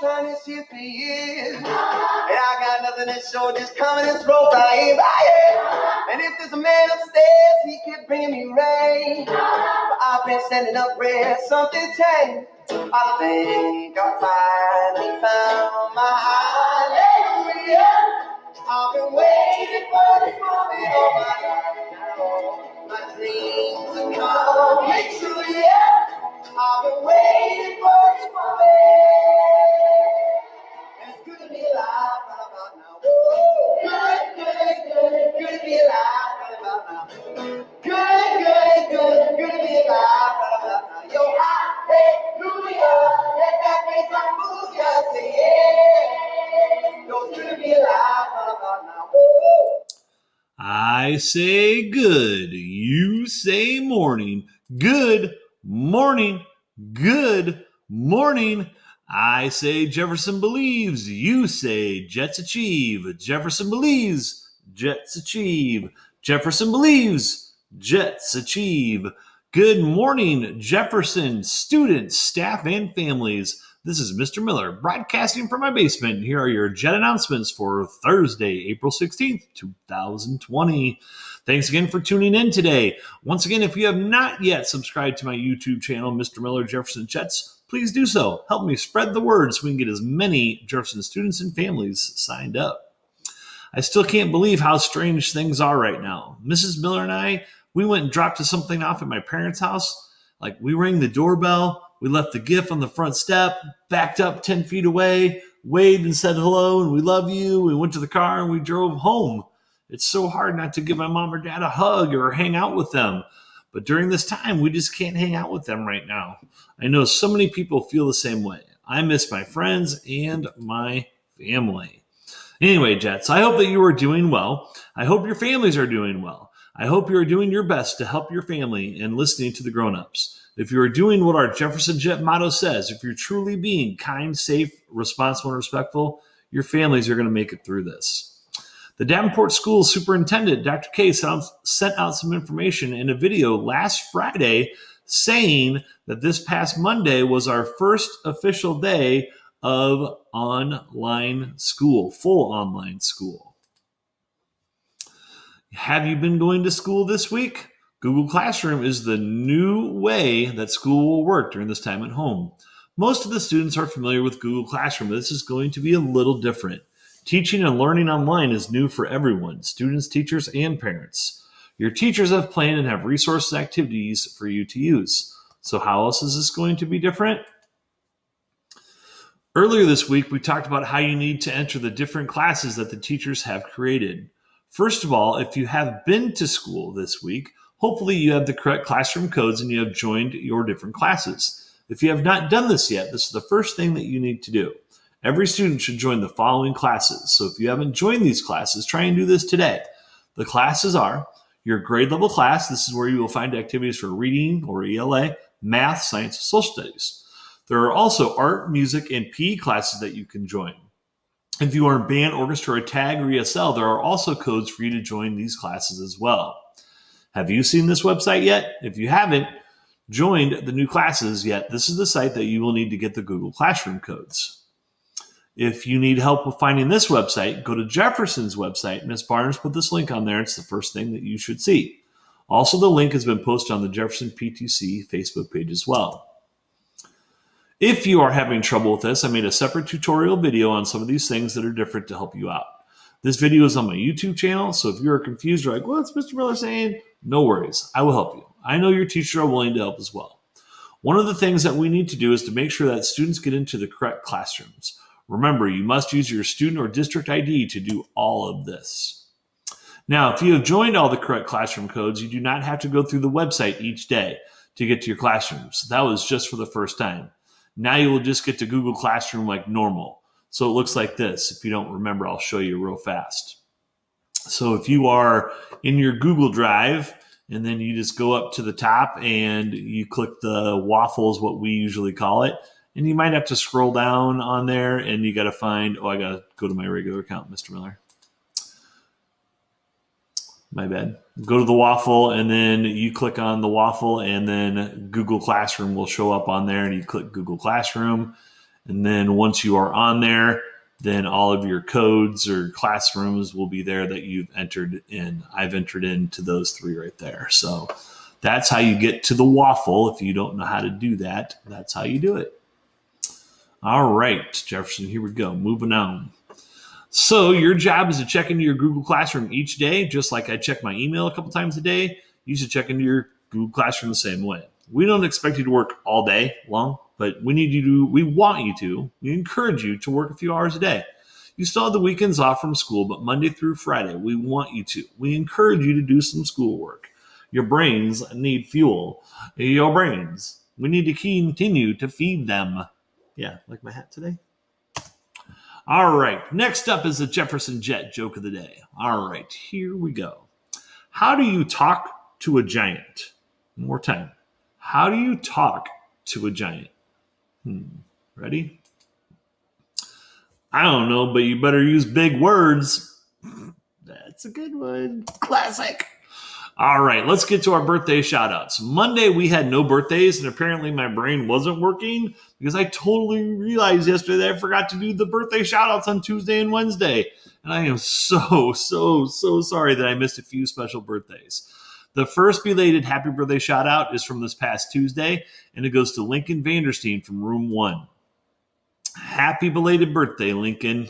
trying to shift for years. And I got nothing to show, just coming and throw by And if there's a man upstairs, he kept bringing me rain. But I've been sending up prayers, something changed. I think I finally found my hallelujah. I've been waiting for this moment all my life now. My dreams are coming true, yeah. I've been waiting for this moment. And it's good to be alive right about now. Ooh, good to be alive right about now. Good to be alive right about now. Yo, hallelujah, let that bass line move ya, say yeah. Yo, it's good to be alive right about now. Ooh. I say good, you say morning. Good morning, good morning. I say Jefferson believes, you say Jets achieve. Jefferson believes, Jets achieve. Jefferson believes, Jets achieve. Good morning, Jefferson students, staff, and families. This is Mr. Miller broadcasting from my basement. Here are your Jet announcements for Thursday, April 16th, 2020. Thanks again for tuning in today. Once again, if you have not yet subscribed to my YouTube channel, Mr. Miller Jefferson Jets, please do so. Help me spread the word so we can get as many Jefferson students and families signed up. I still can't believe how strange things are right now. Mrs. Miller and I, we went and dropped something off at my parents' house. Like, we rang the doorbell. We left the gift on the front step, backed up 10 feet away, waved and said hello, and we love you. We went to the car and we drove home. It's so hard not to give my mom or dad a hug or hang out with them. But during this time, we just can't hang out with them right now. I know so many people feel the same way. I miss my friends and my family. Anyway, Jets, I hope that you are doing well. I hope your families are doing well. I hope you are doing your best to help your family and listening to the grown-ups. If you are doing what our Jefferson Jet motto says, if you're truly being kind, safe, responsible, and respectful, your families are going to make it through this. The Davenport School Superintendent, Dr. K, sent out some information in a video last Friday saying that this past Monday was our first official day of online school, full online school. Have you been going to school this week? Google Classroom is the new way that school will work during this time at home. Most of the students are familiar with Google Classroom, but this is going to be a little different. Teaching and learning online is new for everyone, students, teachers, and parents. Your teachers have planned and have resources and activities for you to use. So how else is this going to be different? Earlier this week, we talked about how you need to enter the different classes that the teachers have created. First of all, if you have been to school this week, hopefully you have the correct classroom codes and you have joined your different classes. If you have not done this yet, this is the first thing that you need to do. Every student should join the following classes. So if you haven't joined these classes, try and do this today. The classes are your grade level class. This is where you will find activities for reading or ELA, math, science, and social studies. There are also art, music, and PE classes that you can join. If you are in band, orchestra, or tag, or ESL, there are also codes for you to join these classes as well. Have you seen this website yet? If you haven't joined the new classes yet, this is the site that you will need to get the Google Classroom codes. If you need help with finding this website, go to Jefferson's website. Ms. Barnes put this link on there. It's the first thing that you should see. Also, the link has been posted on the Jefferson PTC Facebook page as well. If you are having trouble with this, I made a separate tutorial video on some of these things that are different to help you out. This video is on my YouTube channel, so if you're confused or like, what's Mr. Miller saying? No worries, I will help you. I know your teachers are willing to help as well. One of the things that we need to do is to make sure that students get into the correct classrooms. Remember, you must use your student or district ID to do all of this. Now, if you have joined all the correct classroom codes, you do not have to go through the website each day to get to your classrooms. That was just for the first time. Now you will just get to Google Classroom like normal. So it looks like this. If you don't remember, I'll show you real fast. So if you are in your Google Drive, and then you just go up to the top and you click the waffle is what we usually call it. And you might have to scroll down on there and you got to find, I got to go to my regular account, Mr. Miller. My bad. Go to the waffle and then you click on the waffle and then Google Classroom will show up on there and you click Google Classroom. And then once you are on there, then all of your codes or classrooms will be there that you've entered in. I've entered into those 3 right there. So that's how you get to the waffle. If you don't know how to do that, that's how you do it. All right, Jefferson, here we go. Moving on. So your job is to check into your Google Classroom each day, just like I check my email a couple times a day. You should check into your Google Classroom the same way. We don't expect you to work all day long, but we want you to, we encourage you to work a few hours a day. You still have the weekends off from school, but Monday through Friday, we want you to. We encourage you to do some schoolwork. Your brains need fuel. Your brains. We need to continue to feed them. Yeah, like my hat today. All right, next up is the Jefferson Jet joke of the day. All right, here we go. How do you talk to a giant? One more time. How do you talk to a giant? Ready? I don't know, but you better use big words. That's a good one. Classic. All right, let's get to our birthday shout-outs. Monday, we had no birthdays, and apparently my brain wasn't working because I totally realized yesterday that I forgot to do the birthday shout-outs on Tuesday and Wednesday. And I am so sorry that I missed a few special birthdays. The first belated happy birthday shout-out is from this past Tuesday, and it goes to Lincoln Vanderstein from Room 1. Happy belated birthday, Lincoln.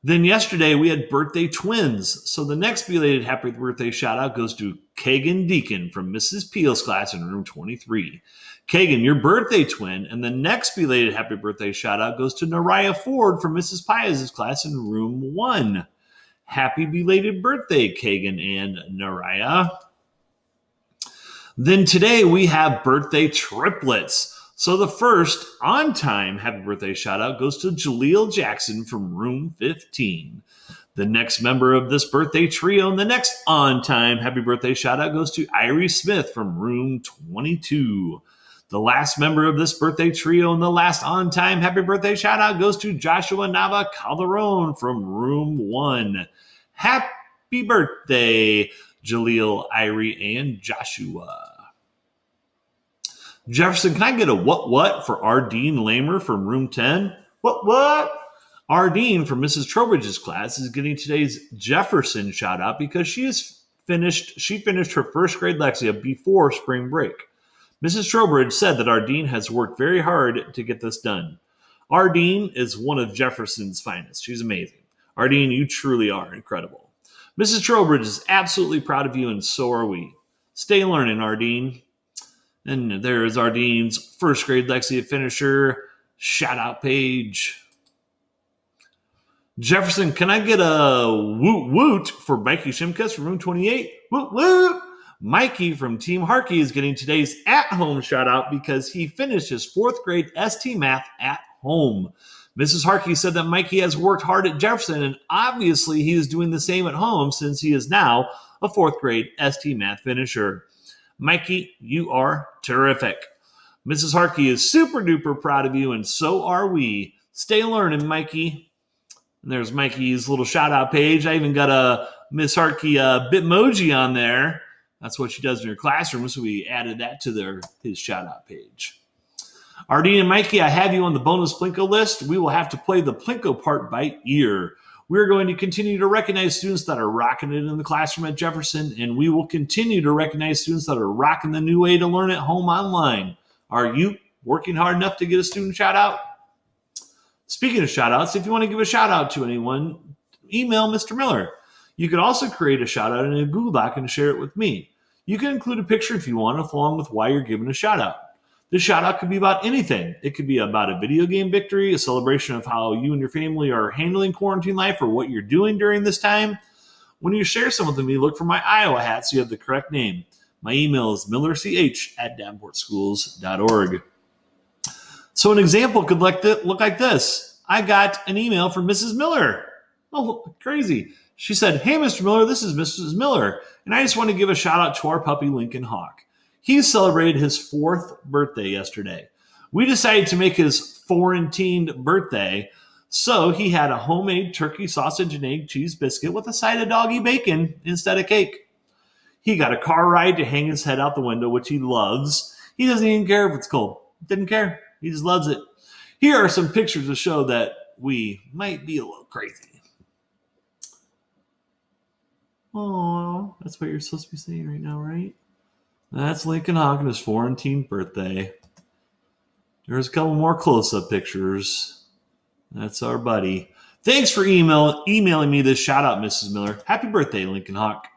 Then yesterday, we had birthday twins. So the next belated happy birthday shout-out goes to Kagan Deacon from Mrs. Peel's class in room 23. Kagan, your birthday twin. And the next belated happy birthday shout-out goes to Nariah Ford from Mrs. Piaz's class in room 1. Happy belated birthday, Kagan and Nariah. Then today, we have birthday triplets. So the first on-time happy birthday shout-out goes to Jaleel Jackson from room 15. The next member of this birthday trio and the next on-time happy birthday shout-out goes to Irie Smith from room 22. The last member of this birthday trio and the last on-time happy birthday shout-out goes to Joshua Nava Calderon from room 1. Happy birthday, Jaleel, Irie, and Joshua. Jefferson, can I get a what for Ardeen Lamer from room 10? What? Ardeen from Mrs. Trowbridge's class is getting today's Jefferson shout out because she finished her first grade Lexia before spring break. Mrs. Trowbridge said that Ardeen has worked very hard to get this done. Ardeen is one of Jefferson's finest. She's amazing. Ardeen, you truly are incredible. Mrs. Trowbridge is absolutely proud of you, and so are we. Stay learning, Ardeen. And there is Ardeen's first grade Lexia finisher shout out page. Jefferson, can I get a woot woot for Mikey Shimkus from room 28? Woot woot! Mikey from Team Harkey is getting today's at-home shout out because he finished his 4th grade ST Math at home. Mrs. Harkey said that Mikey has worked hard at Jefferson, and obviously he is doing the same at home since he is now a 4th grade ST Math finisher. Mikey, you are terrific. Mrs. Harkey is super duper proud of you, and so are we. Stay learning, Mikey. And there's Mikey's little shout out page. I even got a Miss Harkey Bitmoji on there. That's what she does in her classroom, so we added that to his shout out page. Ardeen and Mikey, I have you on the bonus Plinko list. We will have to play the Plinko part by ear. We're going to continue to recognize students that are rocking it in the classroom at Jefferson, and we will continue to recognize students that are rocking the new way to learn at home online. Are you working hard enough to get a student shout out? Speaking of shout outs, if you want to give a shout out to anyone, email Mr. Miller. You can also create a shout out in a Google Doc and share it with me. You can include a picture if you want, along with why you're giving a shout out. This shout out could be about anything. It could be about a video game victory, a celebration of how you and your family are handling quarantine life, or what you're doing during this time. When you share something with me, look for my Iowa hat so you have the correct name. My email is millerch@davenportschools.org. So an example could look like this. I got an email from Mrs. Miller. Oh, crazy. She said, "Hey, Mr. Miller, this is Mrs. Miller, and I just want to give a shout out to our puppy, Lincoln Hawk. He celebrated his 4th birthday yesterday. We decided to make his 4-teened birthday, so he had a homemade turkey sausage and egg cheese biscuit with a side of doggy bacon instead of cake. He got a car ride to hang his head out the window, which he loves. He doesn't even care if it's cold. Didn't care. He just loves it. Here are some pictures to show that we might be a little crazy. Oh, that's what you're supposed to be saying right now, right? That's Lincoln Hawk on his 14th birthday. There's a couple more close-up pictures. That's our buddy. Thanks for emailing me this shout-out, Mrs. Miller. Happy birthday, Lincoln Hawk.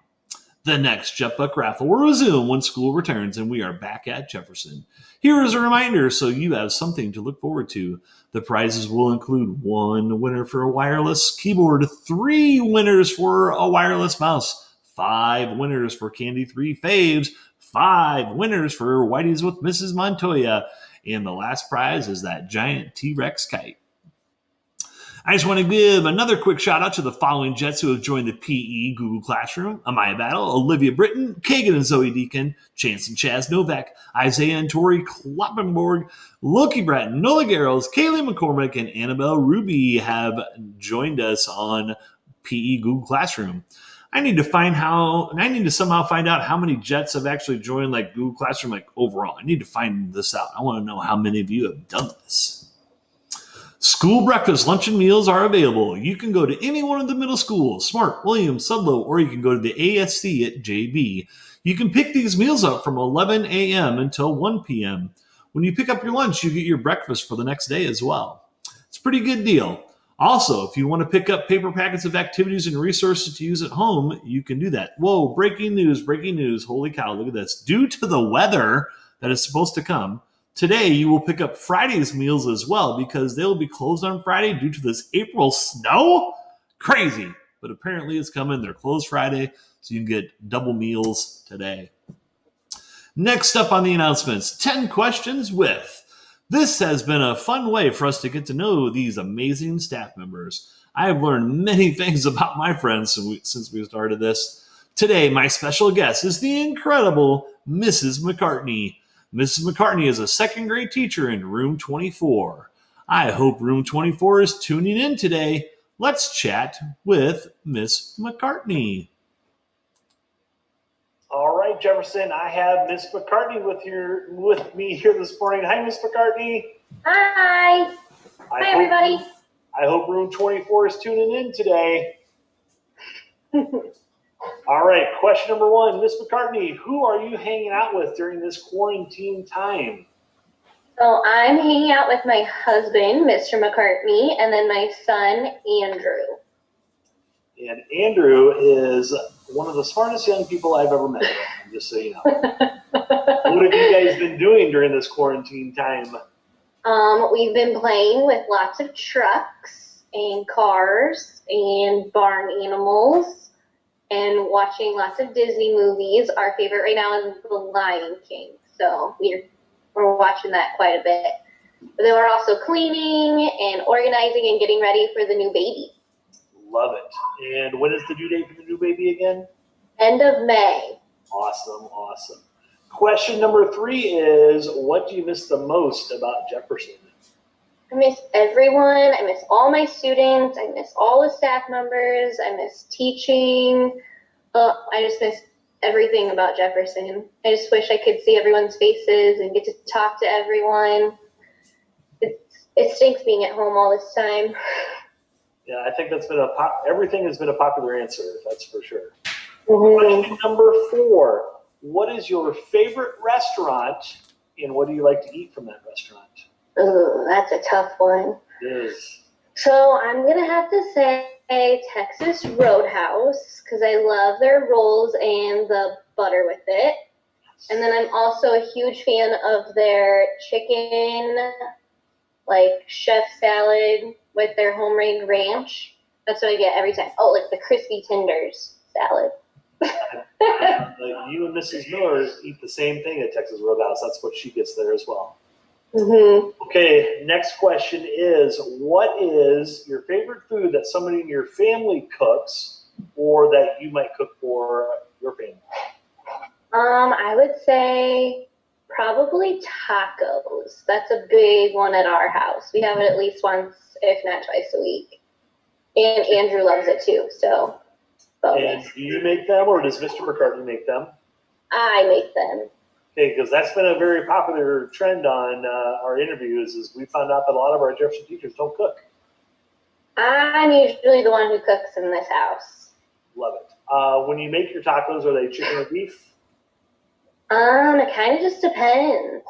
The next JetBuck raffle will resume when school returns, and we are back at Jefferson. Here is a reminder so you have something to look forward to. The prizes will include 1 winner for a wireless keyboard, 3 winners for a wireless mouse, 5 winners for Candy 3 Faves, 5 winners for Whitey's with Mrs. Montoya, and the last prize is that giant T-Rex kite. I just want to give another quick shout out to the following Jets who have joined the PE Google Classroom: Amaya Battle, Olivia Britton, Kagan and Zoe Deacon, Chance and Chaz Novak, Isaiah and Tori Kloppenborg, Loki Bratton, Nola Garrels, Kaylee McCormick, and Annabelle Ruby have joined us on PE Google Classroom. I need to somehow find out how many Jets have actually joined like Google Classroom like overall. I need to find this out. I want to know how many of you have done this. School breakfast, lunch, and meals are available. You can go to any one of the middle schools, Smart, Williams, Sudlow, or you can go to the ASC at JB. You can pick these meals up from 11 a.m. until 1 p.m. When you pick up your lunch, you get your breakfast for the next day as well. It's a pretty good deal. Also, if you want to pick up paper packets of activities and resources to use at home, you can do that. Whoa, breaking news. Holy cow, look at this. Due to the weather that is supposed to come, today, you will pick up Friday's meals as well because they will be closed on Friday due to this April snow. Crazy. But apparently it's coming. They're closed Friday, so you can get double meals today. Next up on the announcements, 10 questions with. This has been a fun way for us to get to know these amazing staff members. I have learned many things about my friends since we started this. Today, my special guest is the incredible Mrs. McCartney. Mrs. McCartney is a second grade teacher in room 24. I hope room 24 is tuning in today. Let's chat with Miss McCartney. All right, Jefferson, I have Miss McCartney with me here this morning. Hi, Miss McCartney. Hi. Hi, everybody. I hope room 24 is tuning in today. All right, question number 1. Miss McCartney, who are you hanging out with during this quarantine time? So I'm hanging out with my husband, Mr. McCartney, and then my son, Andrew. And Andrew is one of the smartest young people I've ever met, just so you know. What have you guys been doing during this quarantine time? We've been playing with lots of trucks and cars and barn animals and watching lots of Disney movies. Our favorite right now is The Lion King, so we're watching that quite a bit. But then we're also cleaning and organizing and getting ready for the new baby. Love it. And when is the due date for the new baby again? End of May. Awesome, awesome. Question number 3 is, what do you miss the most about Jefferson? I miss everyone. I miss all my students. I miss all the staff members. I miss teaching. I just miss everything about Jefferson. I just wish I could see everyone's faces and get to talk to everyone. It stinks being at home all this time. Yeah, I think that's been everything has been a popular answer, that's for sure. Mm-hmm. Question number 4. What is your favorite restaurant, and what do you like to eat from that restaurant? Ooh, that's a tough one. It is. So I'm going to have to say Texas Roadhouse because I love their rolls and the butter with it. And then I'm also a huge fan of their chicken, like chef salad with their home-made ranch. That's what I get every time. Oh, like the crispy tenders salad. You and Mrs. Miller eat the same thing at Texas Roadhouse. That's what she gets there as well. Mm-hmm. Okay, next question is, what is your favorite food that somebody in your family cooks or that you might cook for your family? I would say probably tacos. That's a big one at our house. We have it at least once, if not twice a week. And Andrew loves it too, so bonus. And do you make them or does Mr. McCartney make them? I make them. Okay, because that's been a very popular trend on our interviews. Is we found out that a lot of our Jefferson teachers don't cook. I'm usually the one who cooks in this house. Love it. When you make your tacos, are they chicken or beef? It kind of just depends.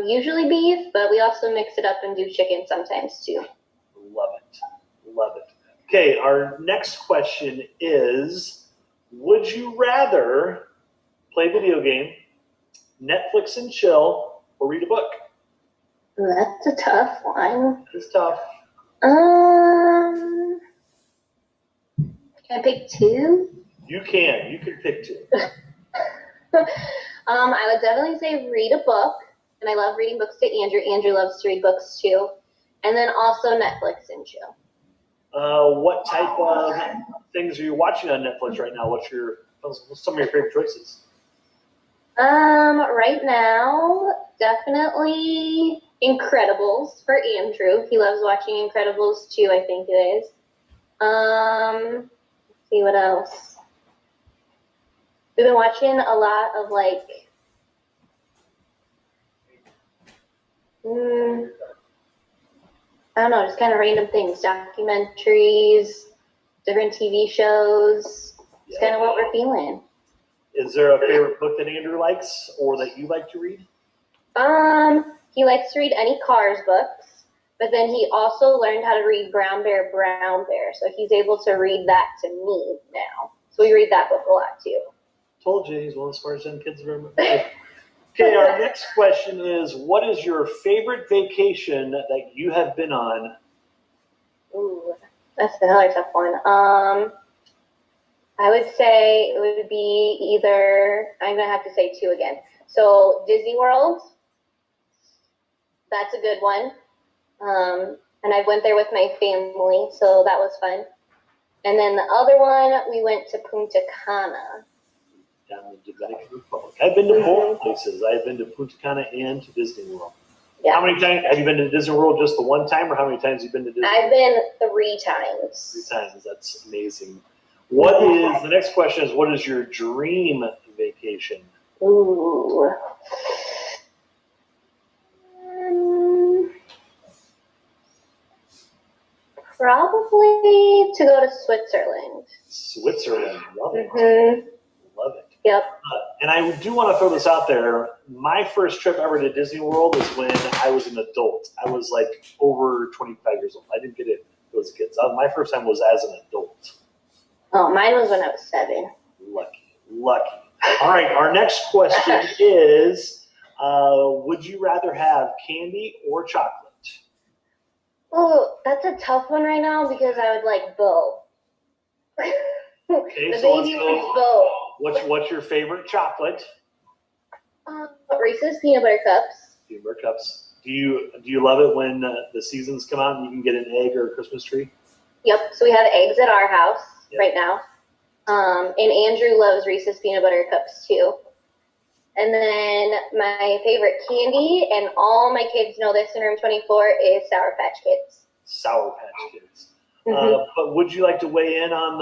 Usually beef, but we also mix it up and do chicken sometimes too. Love it. Love it. Okay, our next question is, would you rather play video game, Netflix and chill, or read a book? That's a tough one. It's tough. Can I pick two? You can. You can pick two. I would definitely say read a book, and I love reading books to Andrew. Andrew loves to read books too. And then also Netflix and chill. What type of things are you watching on Netflix right now? What's some of your favorite choices? Right now, definitely Incredibles for Andrew. He loves watching Incredibles too, I think it is. Let's see what else. We've been watching a lot of I don't know, just kind of random things, documentaries, different TV shows. It's kind of what we're feeling. Is there a favorite book that Andrew likes or that you like to read? He likes to read any Cars books, but then he also learned how to read Brown Bear, Brown Bear. So he's able to read that to me now. So we read that book a lot too. Told you, he's one of the smartest young kids I've ever met. Okay, our next question is, what is your favorite vacation that you have been on? Ooh, that's another tough one. I would say it would be either, I'm going to have to say two again. So Disney World, that's a good one. And I went there with my family, so that was fun. And then the other one, we went to Punta Cana. Down in the Dominican Republic. I've been to both places. I've been to Punta Cana and to Disney World. Yeah. How many times have you been to Disney World? Just the one time, or how many times have you been to Disney? I've been 3 times. 3 times. That's amazing. What is the next question? Is what is your dream vacation? Ooh. Probably to go to Switzerland. Switzerland. Love it. Mm-hmm. Love it. Yep. And I do want to throw this out there. My first trip ever to Disney World is when I was an adult. I was like over 25 years old. I didn't get it as a kid. So my first time was as an adult. Oh, mine was when I was 7. Lucky. All right, our next question is, would you rather have candy or chocolate? Oh, that's a tough one right now because I would like both. Okay, The so baby let's wants go. both. What's your favorite chocolate? Reese's Peanut Butter Cups. Peanut butter cups. Do you love it when the seasons come out and you can get an egg or a Christmas tree? Yep, so we have eggs at our house right now. And Andrew loves Reese's Peanut Butter Cups too. And then my favorite candy, and all my kids know this in room 24, is Sour Patch Kids. Sour Patch Kids. Mm-hmm. But would you like to weigh in on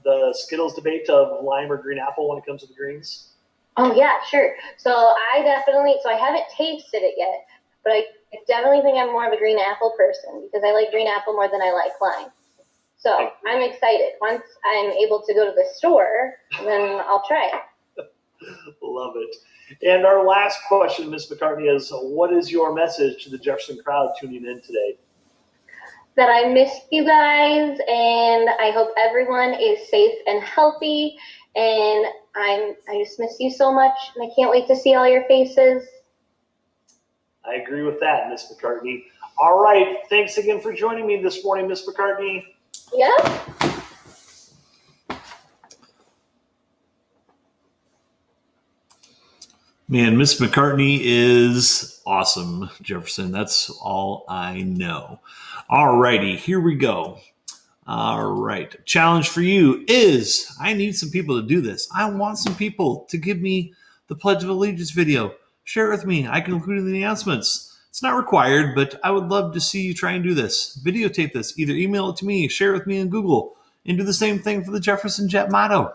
the Skittles debate of lime or green apple when it comes to the greens? Oh yeah, sure. So I haven't tasted it yet, but I definitely think I'm more of a green apple person because I like green apple more than I like lime. So I'm excited. Once I'm able to go to the store, then I'll try it. Love it. And our last question, Ms. McCartney, is what is your message to the Jefferson crowd tuning in today? That I miss you guys, and I hope everyone is safe and healthy, and I just miss you so much, and I can't wait to see all your faces. I agree with that, Ms. McCartney. All right. Thanks again for joining me this morning, Ms. McCartney. Yep. Man, Miss McCartney is awesome, Jefferson. That's all I know. All righty, here we go. All right. Challenge for you is I need some people to do this. I want some people to give me the Pledge of Allegiance video. Share it with me. I can include it in the announcements. It's not required, but I would love to see you try and do this. Videotape this. Either email it to me, share it with me in Google, and do the same thing for the Jefferson Jet motto.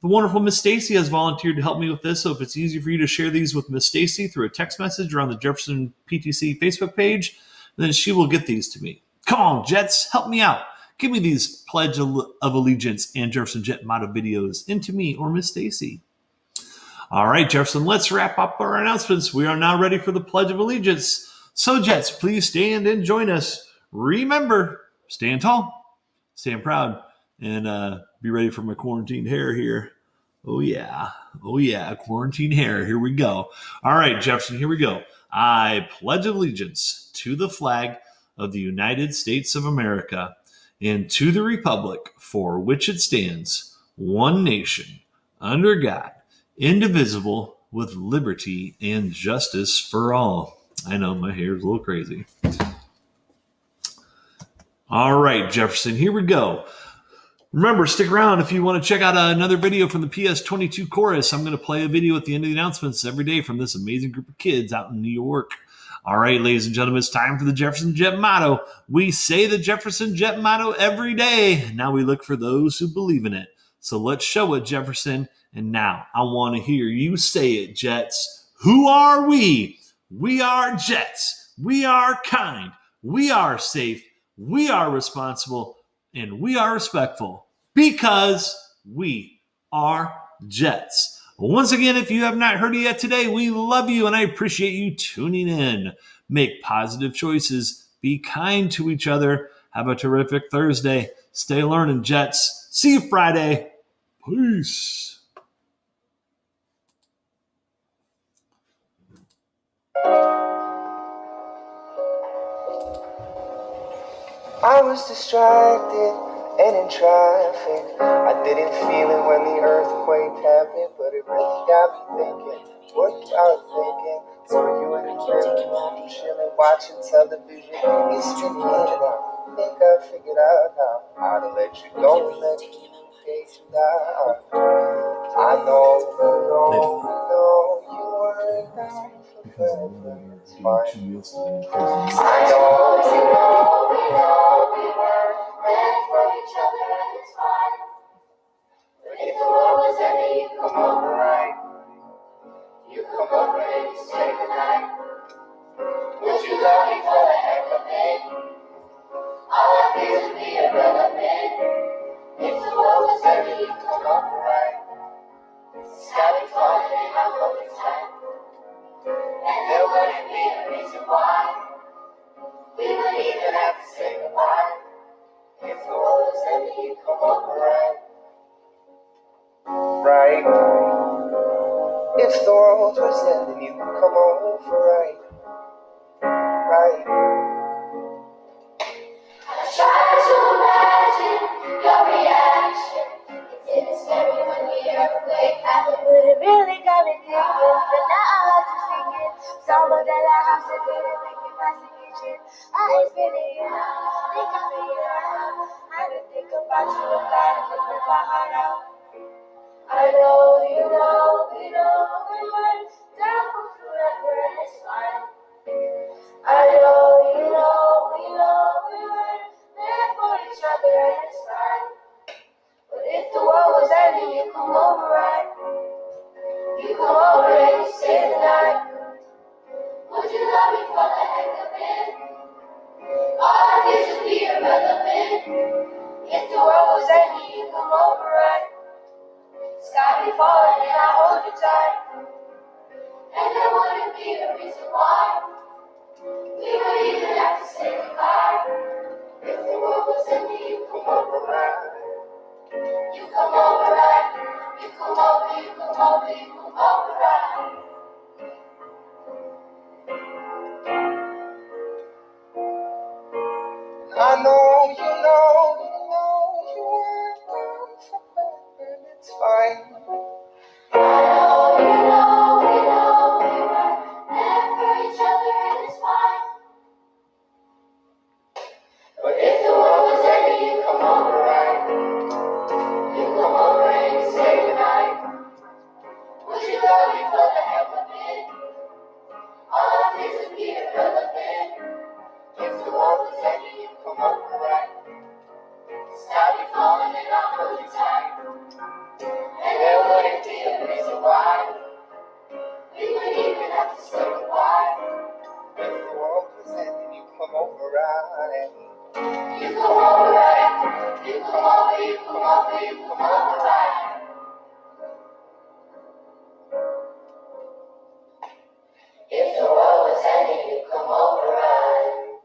The wonderful Miss Stacy has volunteered to help me with this, so if it's easy for you to share these with Miss Stacy through a text message or on the Jefferson PTC Facebook page, then she will get these to me. Come on, Jets, help me out. Give me these Pledge of Allegiance and Jefferson Jet motto videos into me or Miss Stacy. All right, Jefferson, let's wrap up our announcements. We are now ready for the Pledge of Allegiance. So, Jets, please stand and join us. Remember, stand tall, stand proud, and be ready for my quarantine hair here. Oh, yeah, quarantine hair. Here we go. All right, Jefferson, here we go. I pledge allegiance to the flag of the United States of America and to the republic for which it stands, one nation, under God, indivisible, with liberty and justice for all. I know my hair is a little crazy. All right, Jefferson, here we go. Remember, stick around if you want to check out another video from the PS22 chorus. I'm going to play a video at the end of the announcements every day from this amazing group of kids out in New York. All right, ladies and gentlemen, it's time for the Jefferson Jet motto. We say the Jefferson Jet motto every day. Now we look for those who believe in it. So let's show it, Jefferson. And now I want to hear you say it, Jets. Who are we? We are Jets. We are kind. We are safe. We are responsible. And we are respectful because we are Jets. Once again, if you have not heard it yet today, we love you and I appreciate you tuning in. Make positive choices. Be kind to each other. Have a terrific Thursday. Stay learning, Jets. See you Friday. Peace. I was distracted and in traffic. I didn't feel it when the earthquake happened, but it really got me thinking. What you out thinking? Were you in the living room, chilling, watching television? It's spinning in and out. Think I figured out how to let you go and let communication out. I know you weren't down for forever. It's fine. I know we weren't meant for each other, and it's fine. But if the world was ending, you come over, right? You come over and you stay the night. Would you love me for the heck of it? All I feel to be irrelevant. If the world was ending, you come over, right? Sky be falling and I hold it tight. And there wouldn't be a reason why we would even have to say goodbye. If the world was ending, you come over, right? Right. If the world was ending, you come over, right? Right. I try to imagine your reaction. It didn't scare me when the earthquake happened, but it really got me thinking. So now I have to sing it. Summer that I house that didn't make it past the kitchen. I ain't spinning it out. Think I figured out how to think about you and God and rip my heart out. I know you know we weren't down for forever and it's fine. I know you know we weren't there for each other and it's fine. But if the world was ending, you come over, right? You come over and you stay the night. Would you love me for the heck of it? All I did was be irrelevant. If the world was ending, you come over, right? Sky be falling and I hold you tight. And there wouldn't be a reason why we would even have to say goodbye. If the world was ending, you come over, right? You come over, right? You come over, you come over, you come over, right? I know you weren't down forever, and it's fine. I know we weren't meant for each other, and it's fine. But if the world was ending, you come over, right? You come over and you stay the night. Would you love me for the heck of it? All I did was be irrelevant. If the world was ending, you come over, right? Sky be falling and I'll hold you tight. And why. We wouldn't even have to say goodbye. If the world was ending, you come over right. You come over right. You come over, you come over, you come over right. If the world was ending, you come over right.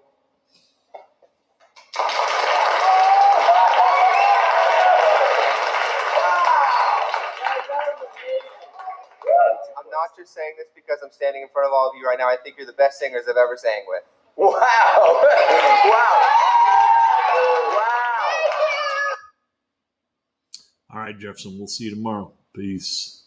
I'm not just saying this because I'm standing in front of all of you right now. I think you're the best singers I've ever sang with. Wow! Wow! Wow! All right, Jefferson, we'll see you tomorrow. Peace.